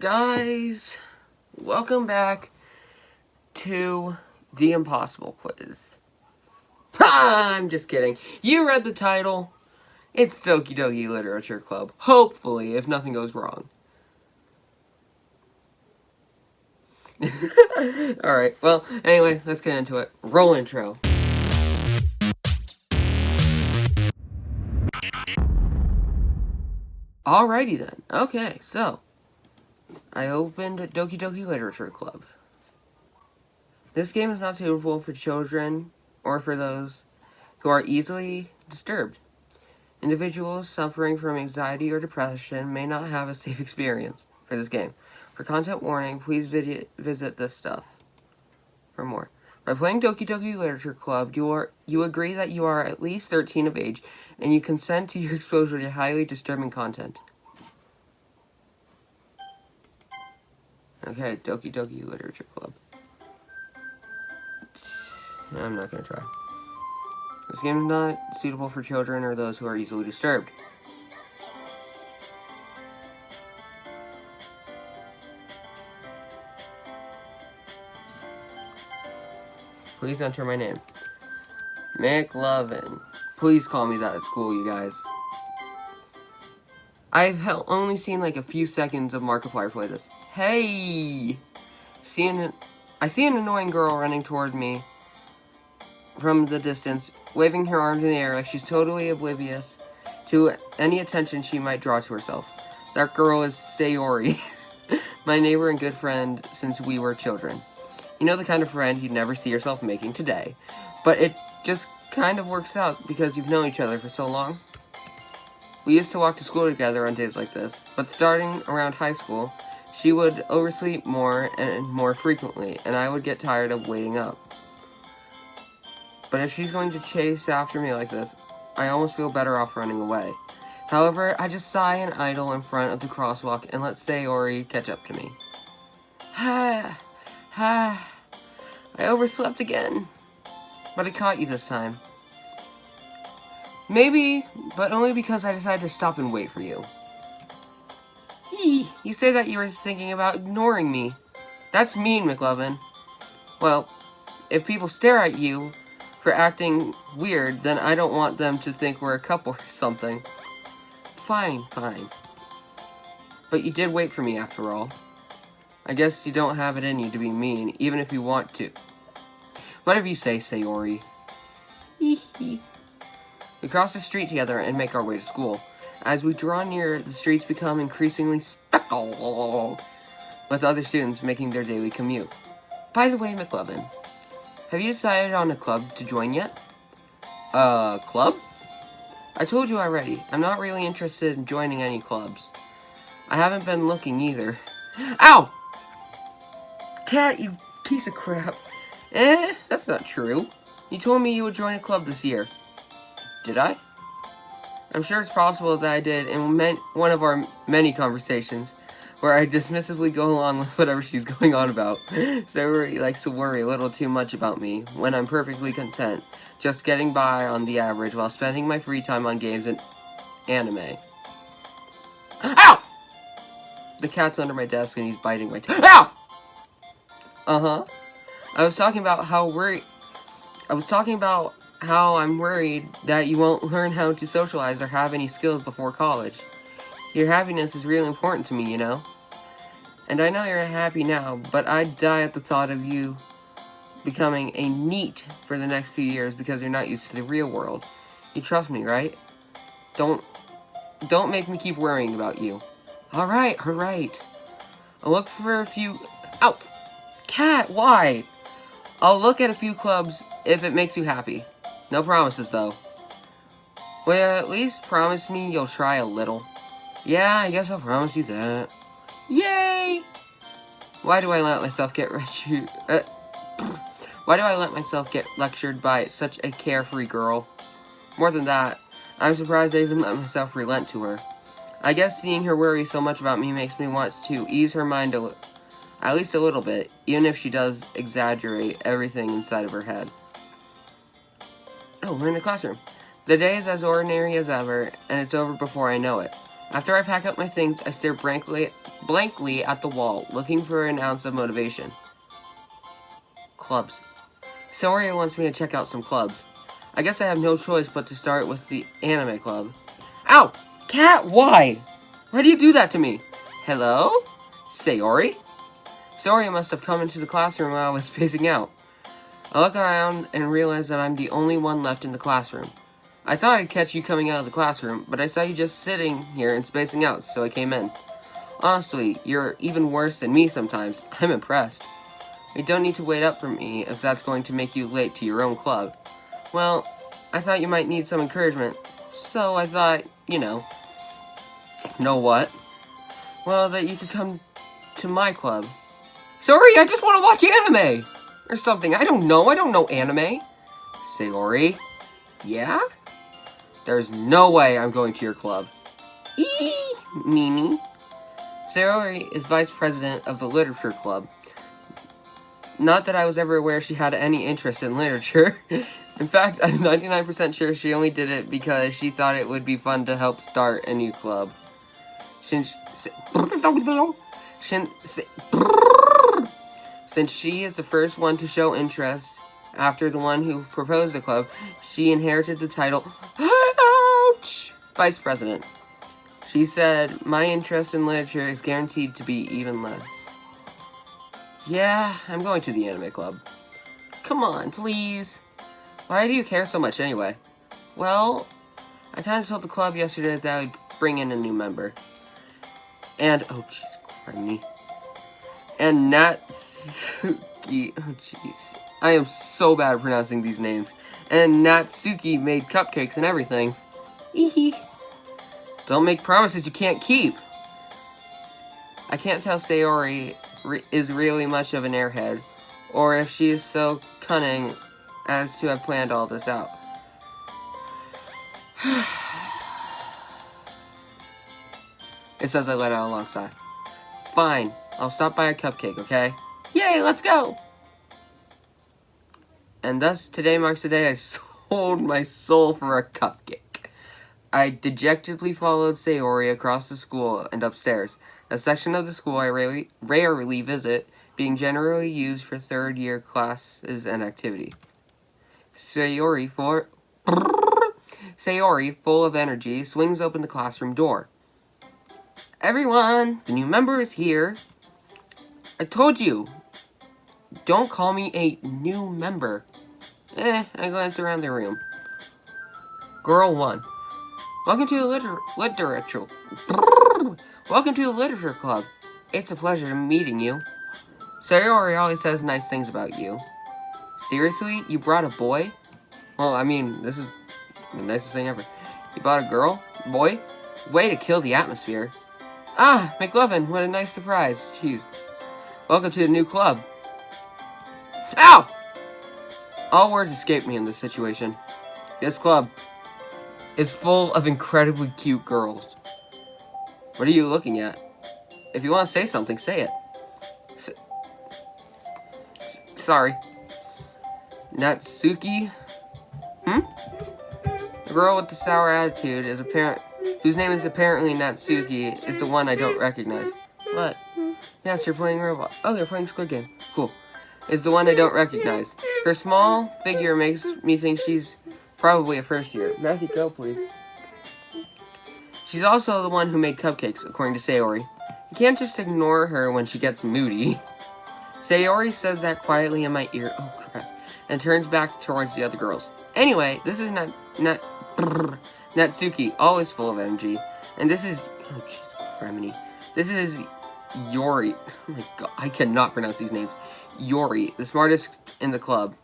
Guys, welcome back to the Impossible Quiz. I'm just kidding. You read the title. It's Doki Doki Literature Club. Hopefully, if nothing goes wrong. Alright, well, anyway, let's get into it. Roll intro. Alrighty then. Okay, so I opened Doki Doki Literature Club. This game is not suitable for children or for those who are easily disturbed. Individuals suffering from anxiety or depression may not have a safe experience for this game. For content warning, please visit this stuff for more. By playing Doki Doki Literature Club, you agree that you are at least 13 of age, and you consent to your exposure to highly disturbing content. Okay, Doki Doki Literature Club. I'm not gonna try. This game is not suitable for children or those who are easily disturbed. Please enter my name. McLovin. Please call me that at school, you guys. I've only seen like a few seconds of Markiplier play this. Hey! I see an annoying girl running toward me from the distance, waving her arms in the air like she's totally oblivious to any attention she might draw to herself. That girl is Sayori, my neighbor and good friend since we were children. You know, the kind of friend you'd never see yourself making today. But it just kind of works out because you've known each other for so long. We used to walk to school together on days like this, but starting around high school, she would oversleep more and more frequently, and I would get tired of waiting up. But if she's going to chase after me like this, I almost feel better off running away. However, I just sigh and idle in front of the crosswalk and let Sayori catch up to me. I overslept again. But I caught you this time. Maybe, but only because I decided to stop and wait for you. You say that you were thinking about ignoring me. That's mean, McLovin. Well, if people stare at you for acting weird, then I don't want them to think we're a couple or something. Fine. But you did wait for me after all. I guess you don't have it in you to be mean, even if you want to. Whatever you say, Sayori. We cross the street together and make our way to school. As we draw near, the streets become increasingly speckled with other students making their daily commute. By the way, McLovin, have you decided on a club to join yet? Club? I told you already, I'm not really interested in joining any clubs. I haven't been looking either. Ow! Cat, you piece of crap. That's not true. You told me you would join a club this year. Did I? I'm sure it's possible that I did in one of our many conversations where I dismissively go along with whatever she's going on about. Sayori likes to worry a little too much about me when I'm perfectly content, just getting by on the average while spending my free time on games and anime. Ow! The cat's under my desk and he's biting my tail. Ow! Uh-huh. I was talking about how I'm worried that you won't learn how to socialize or have any skills before college. Your happiness is really important to me, you know? And I know you're happy now, but I'd die at the thought of you becoming a NEET for the next few years because you're not used to the real world. You trust me, right? Don't make me keep worrying about you. Alright. I'll look for a few... Ow! Cat, why? I'll look at a few clubs if it makes you happy. No promises, though. Will you at least promise me you'll try a little? Yeah, I guess I'll promise you that. Yay! Why do I let myself get lectured by such a carefree girl? More than that, I'm surprised I even let myself relent to her. I guess seeing her worry so much about me makes me want to ease her mind at least a little bit, even if she does exaggerate everything inside of her head. Oh, we're in a classroom. The day is as ordinary as ever, and it's over before I know it. After I pack up my things, I stare blankly at the wall, looking for an ounce of motivation. Clubs. Soria wants me to check out some clubs. I guess I have no choice but to start with the anime club. Ow! Cat, why? Why do you do that to me? Hello? Sayori? Soria must have come into the classroom while I was spacing out. I look around and realize that I'm the only one left in the classroom. I thought I'd catch you coming out of the classroom, but I saw you just sitting here and spacing out, so I came in. Honestly, you're even worse than me sometimes. I'm impressed. You don't need to wait up for me if that's going to make you late to your own club. Well, I thought you might need some encouragement, so I thought, Know what? Well, that you could come to my club. Sorry, I just want to watch anime! Or something, I don't know anime. Sayori? Yeah? There's no way I'm going to your club. Eee, Mimi. Sayori is vice president of the literature club. Not that I was ever aware she had any interest in literature. In fact, I'm 99% sure she only did it because she thought it would be fun to help start a new club. Since she is the first one to show interest after the one who proposed the club, she inherited the title, ouch, vice president. She said, my interest in literature is guaranteed to be even less. Yeah, I'm going to the anime club. Come on, please. Why do you care so much anyway? Well, I kind of told the club yesterday that I would bring in a new member. And, oh jeez, criminy. And Natsuki, oh jeez. I am so bad at pronouncing these names. And Natsuki made cupcakes and everything. Eehee. Don't make promises you can't keep. I can't tell Sayori is really much of an airhead, or if she is so cunning as to have planned all this out. It says I let out a long sigh. Fine, I'll stop by a cupcake, okay? Yay, let's go! And thus, today marks the day I sold my soul for a cupcake. I dejectedly followed Sayori across the school and upstairs, a section of the school I rarely visit, being generally used for third-year classes and activity. Sayori, full of energy, swings open the classroom door. Everyone, the new member is here. I told you, don't call me a new member. I glance around the room. Girl 1. Welcome to the literature club. It's a pleasure meeting you. Sayori always says nice things about you. Seriously? You brought a boy? Well, I mean, this is the nicest thing ever. You brought a girl? Boy? Way to kill the atmosphere. Ah, McLovin, what a nice surprise. Jeez. Welcome to the new club. Ow! All words escape me in this situation. This club is full of incredibly cute girls. What are you looking at? If you want to say something, say it. Sorry. Natsuki? The girl with the sour attitude whose name is apparently Natsuki, is the one I don't recognize. What? Yes, you're playing robot. Oh, they're playing Squid Game. Cool. Is the one I don't recognize. Her small figure makes me think she's probably a first year. Matthew, go, please. She's also the one who made cupcakes, according to Sayori. You can't just ignore her when she gets moody. Sayori says that quietly in my ear. Oh, crap. And turns back towards the other girls. Anyway, this is Natsuki, always full of energy. And this is... Oh, jeez, criminy. This is Yuri. Oh, my God. I cannot pronounce these names. Yuri, the smartest in the club.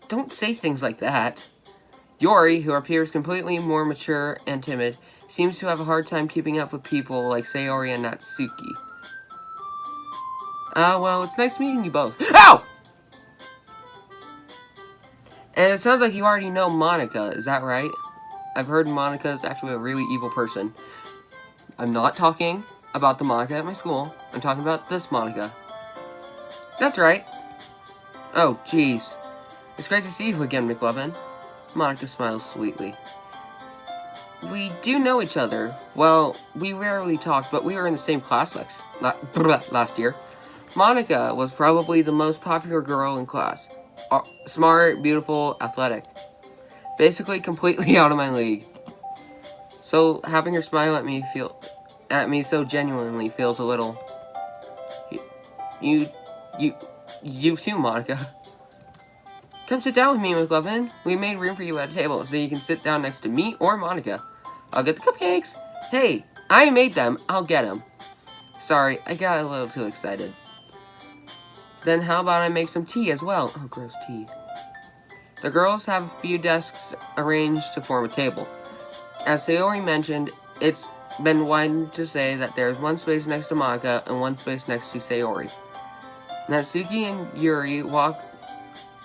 Don't say things like that. Yuri, who appears completely more mature and timid, seems to have a hard time keeping up with people like Sayori and Natsuki. Well, it's nice meeting you both. Ow! And it sounds like you already know Monica, is that right? I've heard Monica is actually a really evil person. I'm not talking about the Monica at my school. I'm talking about this Monica. That's right. Oh, jeez. It's great to see you again, McLovin. Monica smiles sweetly. we do know each other. Well, we rarely talked, but we were in the same class last year. Monica was probably the most popular girl in class. Smart, beautiful, athletic. Basically completely out of my league. So having her smile at me so genuinely feels a little... You too, Monica. Come sit down with me, McLovin. We made room for you at a table so you can sit down next to me or Monica. I'll get the cupcakes. Hey, I made them. I'll get them. Sorry, I got a little too excited. Then how about I make some tea as well? Oh, gross tea. The girls have a few desks arranged to form a table. As Sayori mentioned, it's been widened to say that there's one space next to Monica and one space next to Sayori. Natsuki and Yuri walk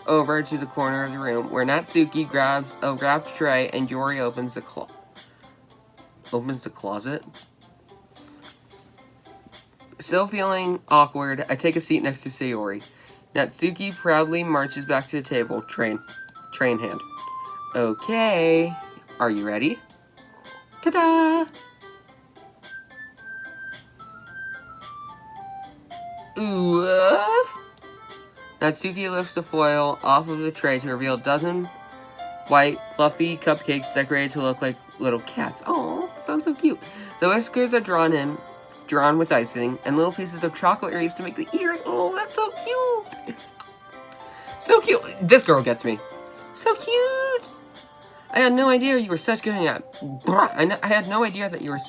over to the corner of the room, where Natsuki grabs a wrapped tray and Yuri opens the closet. Still feeling awkward, I take a seat next to Sayori. Natsuki proudly marches back to the table, tray in hand. Okay, are you ready? Ta-da! Ooh, Natsuki lifts the foil off of the tray to reveal a dozen white, fluffy cupcakes decorated to look like little cats. Oh, sounds so cute. The whiskers are drawn with icing, and little pieces of chocolate are used to make the ears. Oh, that's so cute. So cute. This girl gets me. So cute. I had no idea you were such good at... I had no idea that you were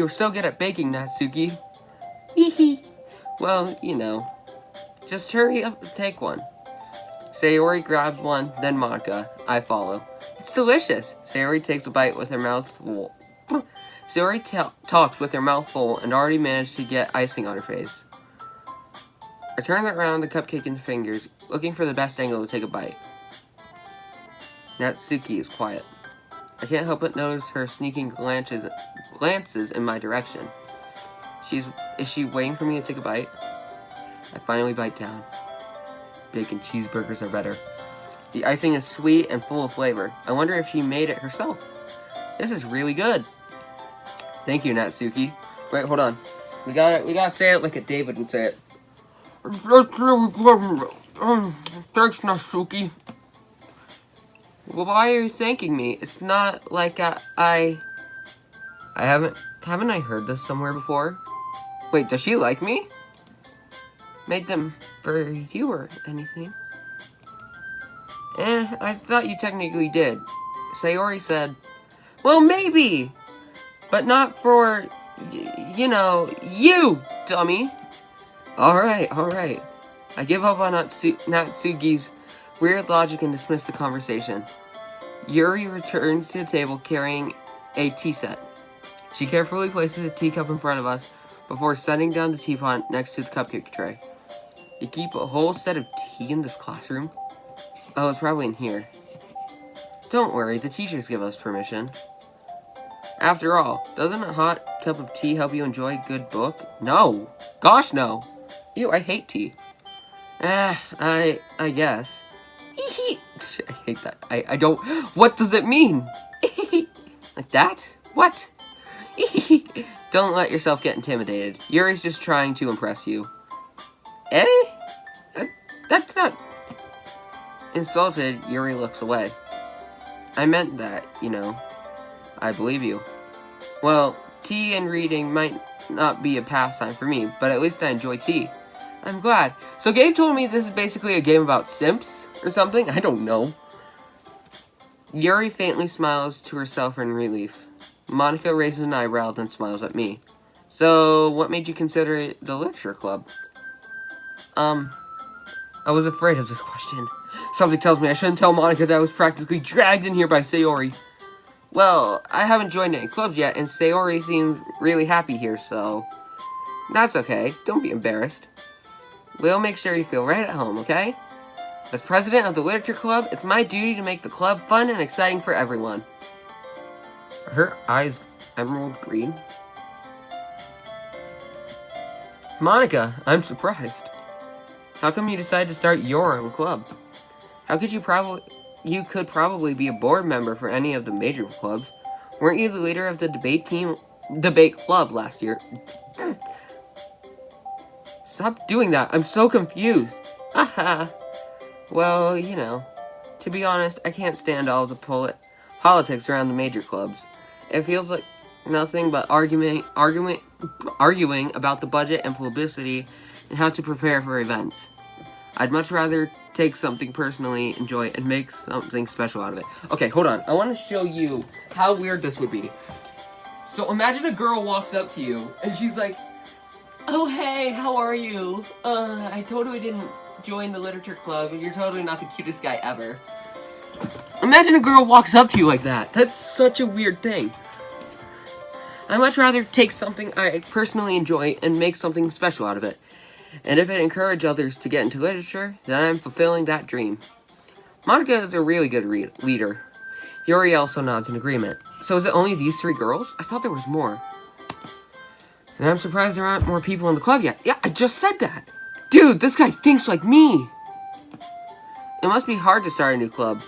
so good at baking, Natsuki. Hee. Well, you know. Just hurry up and take one. Sayori grabs one, then Monica. I follow. It's delicious. Sayori takes a bite with her mouth full. Sayori talks with her mouth full and already managed to get icing on her face. I turn around the cupcake in fingers, looking for the best angle to take a bite. Natsuki is quiet. I can't help but notice her sneaking glances in my direction. Is she waiting for me to take a bite? I finally bite down. Bacon cheeseburgers are better. The icing is sweet and full of flavor. I wonder if she made it herself. This is really good. Thank you, Natsuki. Wait, hold on. We gotta say it like a David would say it. That's really good. Thanks, Natsuki. Well, why are you thanking me? It's not like I haven't I heard this somewhere before? Wait, does she like me? Made them for you or anything? I thought you technically did. Sayori said, well, maybe, but not for, you, dummy. Alright. I give up on Natsuki's weird logic and dismiss the conversation. Yuri returns to the table carrying a tea set. She carefully places a teacup in front of us before setting down the teapot next to the cupcake tray. You keep a whole set of tea in this classroom? Oh, it's probably in here. Don't worry, the teachers give us permission. After all, doesn't a hot cup of tea help you enjoy a good book? No! Gosh, no! Ew, I hate tea. I guess. I hate that. I don't... What does it mean? Like that? What? Don't let yourself get intimidated. Yuri's just trying to impress you. That's not... Insulted, Yuri looks away. I meant that, I believe you. Well, tea and reading might not be a pastime for me, but at least I enjoy tea. I'm glad. So Gabe told me this is basically a game about simps or something? I don't know. Yuri faintly smiles to herself in relief. Monica raises an eyebrow then smiles at me. So, what made you consider it the literature club? I was afraid of this question. Something tells me I shouldn't tell Monica that I was practically dragged in here by Sayori. Well, I haven't joined any clubs yet, and Sayori seems really happy here, so... That's okay. Don't be embarrassed. We'll make sure you feel right at home, okay? As president of the literature club, it's my duty to make the club fun and exciting for everyone. Are her eyes emerald green? Monica, I'm surprised. How come you decided to start your own club? You could probably be a board member for any of the major clubs. Weren't you the leader of the debate club last year? Stop doing that. I'm so confused. Haha. Well, you know, to be honest, I can't stand all the politics around the major clubs. It feels like nothing but arguing about the budget and publicity and how to prepare for events. I'd much rather take something personally, enjoy it, and make something special out of it. Okay, hold on. I want to show you how weird this would be. So imagine a girl walks up to you, and she's like, "Oh, hey, how are you? I totally didn't join the literature club, and you're totally not the cutest guy ever." Imagine a girl walks up to you like that. That's such a weird thing. I'd much rather take something I personally enjoy and make something special out of it. And if it encourages others to get into literature, then I'm fulfilling that dream. Monica is a really good leader. Yuri also nods in agreement. So is it only these 3 girls? I thought there was more. And I'm surprised there aren't more people in the club yet. Yeah, I just said that. Dude, this guy thinks like me. It must be hard to start a new club.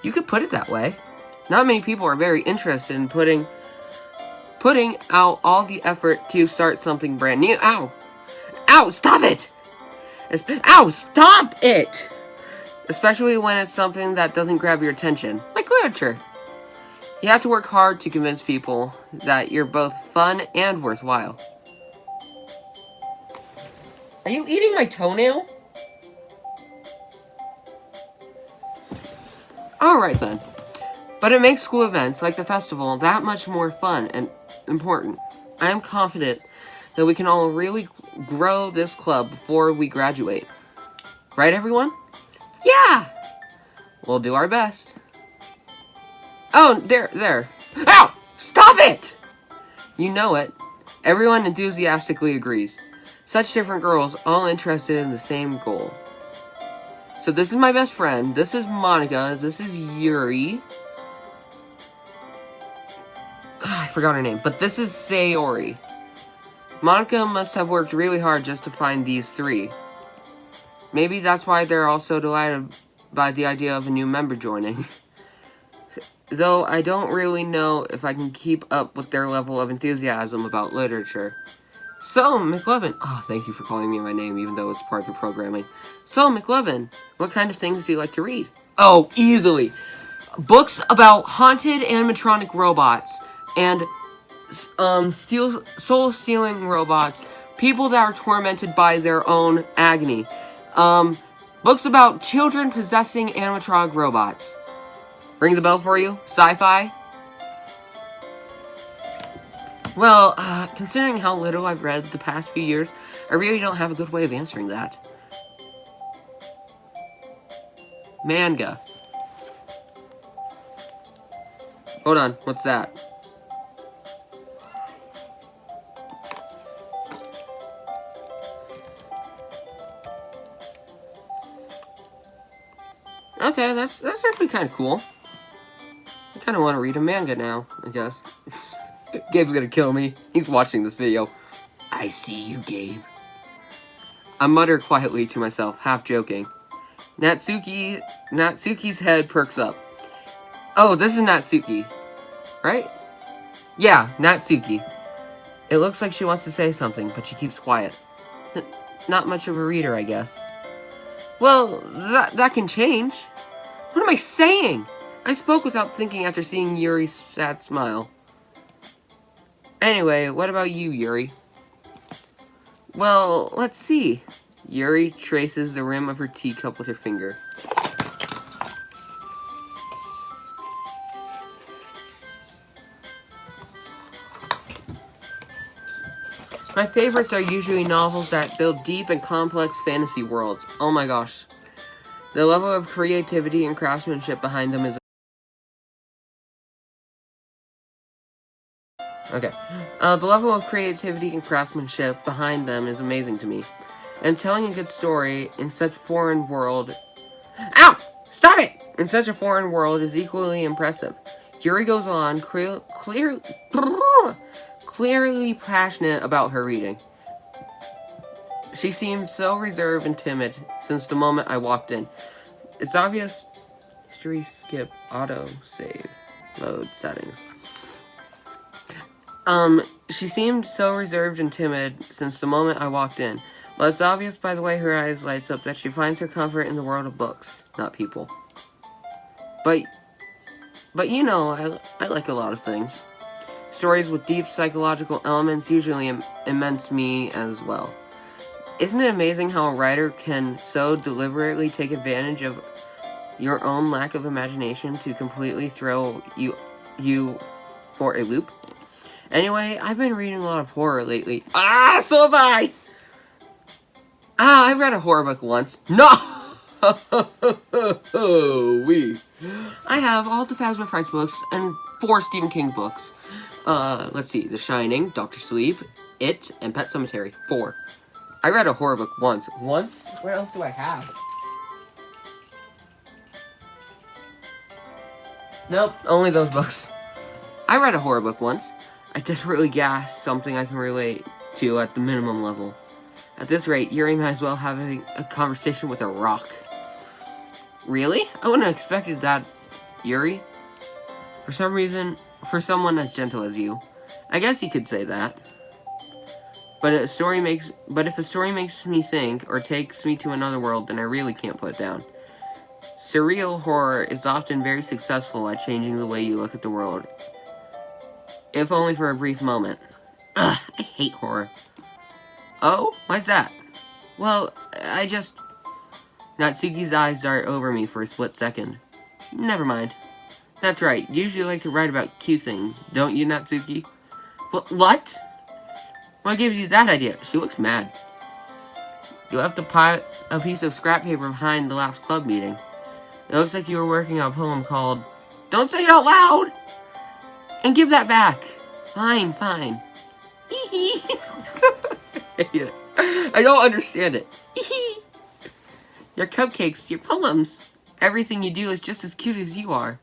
You could put it that way. Not many people are very interested in putting out all the effort to start something brand new. Ow! Ow! Stop it! Ow! Stop it! Especially when it's something that doesn't grab your attention, like literature. You have to work hard to convince people that you're both fun and worthwhile. Are you eating my toenail? Alright then. But it makes school events, like the festival, that much more fun and important. I am confident that we can all really grow this club before we graduate. Right, everyone? Yeah! We'll do our best. Oh, there. Ow! Stop it! You know it. Everyone enthusiastically agrees. Such different girls, all interested in the same goal. So this is my best friend. This is Monica. This is Yuri. I forgot her name. But this is Sayori. Monica must have worked really hard just to find these 3. Maybe that's why they're all so delighted by the idea of a new member joining. Though I don't really know if I can keep up with their level of enthusiasm about literature. So, McLovin. Oh, thank you for calling me my name, even though it's part of your programming. So, McLovin, what kind of things do you like to read? Oh, easily. Books about haunted animatronic robots and soul-stealing robots, people that are tormented by their own agony. Books about children possessing animatronic robots. Ring the bell for you? Sci-fi? Well, considering how little I've read the past few years, I really don't have a good way of answering that. Manga. Hold on, what's that? Okay, that's actually kind of cool. I kind of want to read a manga now, I guess. Gabe's gonna kill me. He's watching this video. I see you, Gabe. I mutter quietly to myself, half joking. Natsuki's head perks up. Oh, this is Natsuki, right? Yeah, Natsuki. It looks like she wants to say something, but she keeps quiet. Not much of a reader, I guess. Well, that can change. What am I saying? I spoke without thinking after seeing Yuri's sad smile. Anyway, what about you, Yuri? Well, let's see. Yuri traces the rim of her teacup with her finger. My favorites are usually novels that build deep and complex fantasy worlds. Oh my gosh. The level of creativity and craftsmanship behind them is... Okay. The level of creativity and craftsmanship behind them is amazing to me. And telling a good story in such foreign world... Ow! Stop it! In such a foreign world is equally impressive. Yuri goes on, clearly passionate about her reading. She seemed so reserved and timid since the moment I walked in. It's obvious. History skip auto save. Load settings. She seemed so reserved and timid since the moment I walked in. But it's obvious by the way her eyes lights up that she finds her comfort in the world of books, not people. But you know, I like a lot of things. Stories with deep psychological elements usually immense me as well. Isn't it amazing how a writer can so deliberately take advantage of your own lack of imagination to completely throw you for a loop? Anyway, I've been reading a lot of horror lately. So have I! I read a horror book once. No! I have all the Phasma Frights books and 4 Stephen King books. Let's see. The Shining, Doctor Sleep, It, and Pet Sematary. 4. I read a horror book once. Once? What else do I have? Nope, only those books. I read a horror book once. I desperately gasped something I can relate to at the minimum level. At this rate, Yuri might as well having a conversation with a rock. Really? I wouldn't have expected that, Yuri. For some reason, for someone as gentle as you. I guess you could say that. But if a story makes me think, or takes me to another world, then I really can't put it down. Surreal horror is often very successful at changing the way you look at the world. If only for a brief moment. Ugh, I hate horror. Oh? Why's that? Well, Natsuki's eyes dart over me for a split second. Never mind. That's right, you usually like to write about cute things, don't you, Natsuki? What? What gives you that idea? She looks mad. You left a piece of scrap paper behind the last club meeting. It looks like you were working on a poem called Don't Say It Out Loud! And give that back. Fine. I don't understand it. Your cupcakes, your poems. Everything you do is just as cute as you are.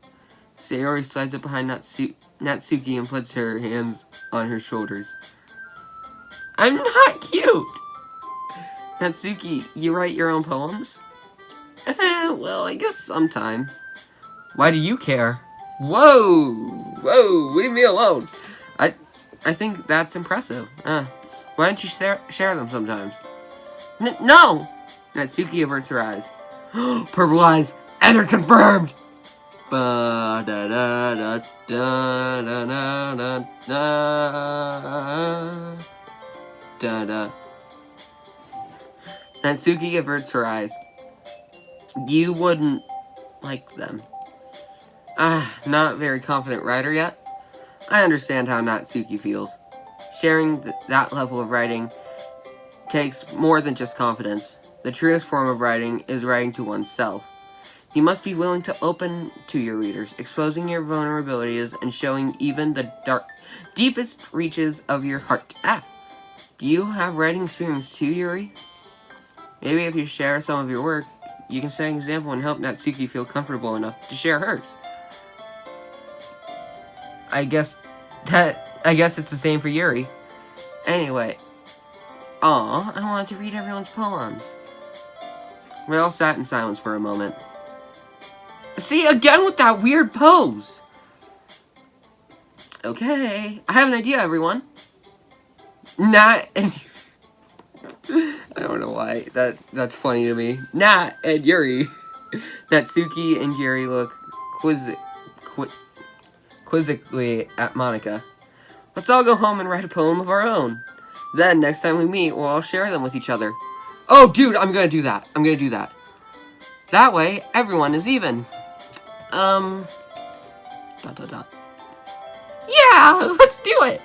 Sayori slides up behind Natsuki and puts her hands on her shoulders. I'm not cute! Natsuki, you write your own poems? Well, I guess sometimes. Why do you care? Whoa, leave me alone. I think that's impressive. Why don't you share them sometimes? No! Natsuki averts her eyes. Purple eyes, enter confirmed! Natsuki averts her eyes. You wouldn't like them. Not very confident writer yet? I understand how Natsuki feels. Sharing that level of writing takes more than just confidence. The truest form of writing is writing to oneself. You must be willing to open to your readers, exposing your vulnerabilities and showing even the deepest reaches of your heart. Do you have writing experience too, Yuri? Maybe if you share some of your work, you can set an example and help Natsuki feel comfortable enough to share hers. I guess it's the same for Yuri. Anyway. I wanted to read everyone's poems. We all sat in silence for a moment. See, again with that weird pose! Okay, I have an idea, everyone. Nat and... I don't know why. That's funny to me. Nat and Yuri. Natsuki and Yuri look quizzically at Monika. Let's all go home and write a poem of our own. Then, next time we meet, we'll all share them with each other. Oh, dude, I'm gonna do that. That way, everyone is even. Yeah, let's do it!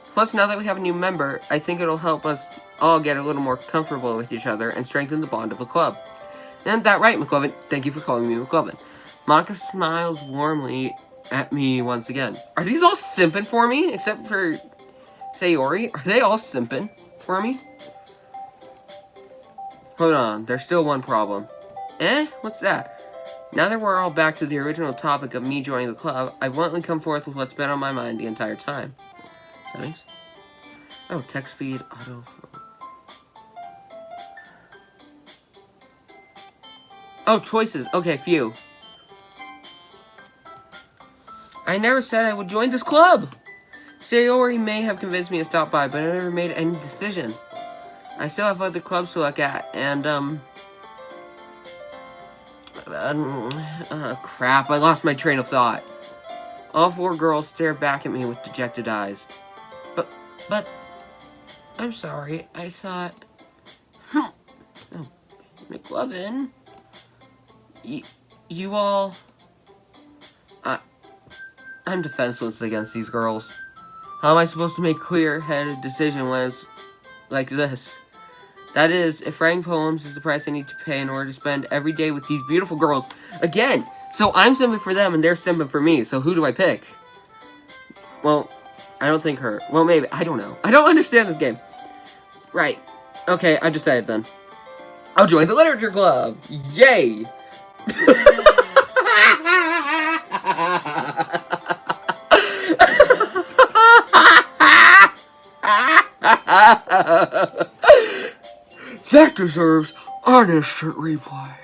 Plus, now that we have a new member, I think it'll help us all get a little more comfortable with each other and strengthen the bond of the club. Isn't that right, McLovin? Thank you for calling me McLovin. Monika smiles warmly at me once again. Are these all simping for me? Except for Sayori? Are they all simping for me? Hold on, there's still one problem. What's that? Now that we're all back to the original topic of me joining the club, I bluntly come forth with what's been on my mind the entire time. Settings? Oh, text speed, autofill. Oh, choices. Okay, phew. I never said I would join this club. Sayori may have convinced me to stop by, but I never made any decision. I still have other clubs to look at, and, crap, I lost my train of thought. All 4 girls stare back at me with dejected eyes. But, I'm sorry, I thought... Oh, McLovin, you all... I'm defenseless against these girls. How am I supposed to make a clear-headed decision when it's like this? That is, if writing poems is the price I need to pay in order to spend every day with these beautiful girls. Again, so I'm simping for them and they're simping for me, so who do I pick? Well, I don't think her. Well, maybe. I don't know. I don't understand this game. Right. Okay, I decided then. I'll join the literature club. Yay! That deserves an instant replay.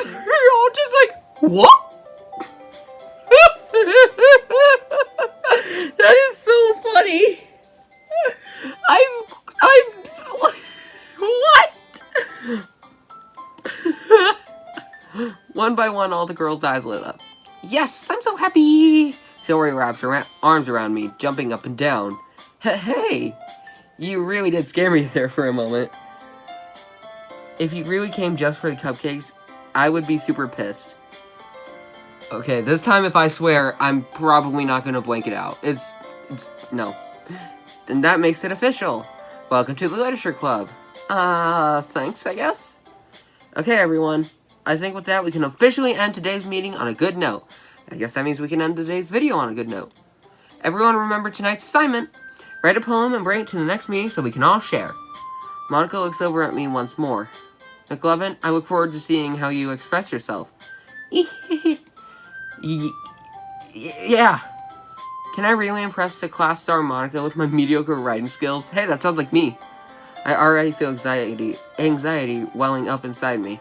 You're all just like, what? That is so funny. What? One by one, all the girls' eyes lit up. Yes, I'm so happy. Sayori wraps her arms around me, jumping up and down. Hey, you really did scare me there for a moment. If you really came just for the cupcakes, I would be super pissed. Okay, this time if I swear, I'm probably not going to blank it out. It's no. Then that makes it official. Welcome to the Literature Club. Thanks, I guess? Okay, everyone. I think with that, we can officially end today's meeting on a good note. I guess that means we can end today's video on a good note. Everyone remember tonight's assignment. Write a poem and bring it to the next meeting so we can all share. Monica looks over at me once more. McLovin, I look forward to seeing how you express yourself. Yeah. Can I really impress the class star Monica with my mediocre writing skills? Hey, that sounds like me. I already feel anxiety welling up inside me.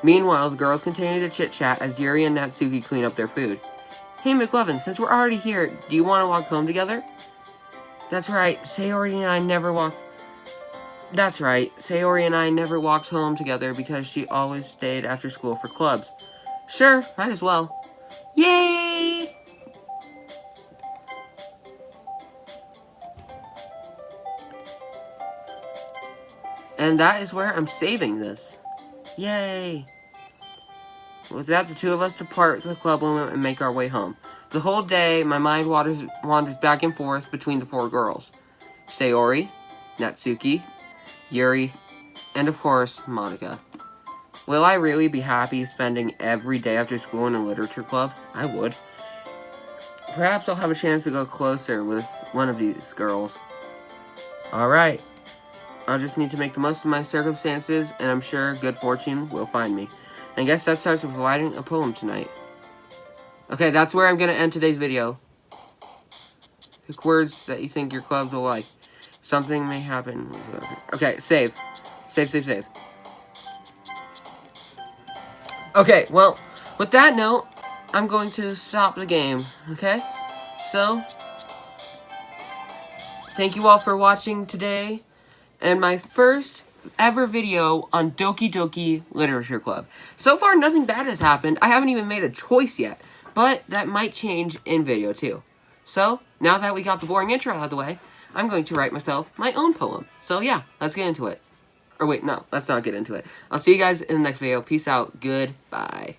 Meanwhile, the girls continue to chit-chat as Yuri and Natsuki clean up their food. Hey, McLovin, since we're already here, do you want to walk home together? That's right, Sayori and I never walked home together because she always stayed after school for clubs. Sure, might as well. Yay! And that is where I'm saving this. Yay! With that, the two of us depart the club room and make our way home. The whole day, my mind wanders back and forth between the 4 girls. Sayori, Natsuki, Yuri, and of course, Monica. Will I really be happy spending every day after school in a literature club? I would. Perhaps I'll have a chance to go closer with one of these girls. Alright. I'll just need to make the most of my circumstances, and I'm sure good fortune will find me. I guess that starts with writing a poem tonight. Okay, that's where I'm going to end today's video. Pick words that you think your clubs will like. Something may happen. Okay, save. Save. Okay, well, with that note, I'm going to stop the game, okay? So, thank you all for watching today, and my first ever video on Doki Doki Literature Club. So far, nothing bad has happened. I haven't even made a choice yet, but that might change in video too. So, now that we got the boring intro out of the way, I'm going to write myself my own poem. So yeah, let's get into it. Or wait, no, let's not get into it. I'll see you guys in the next video. Peace out. Goodbye.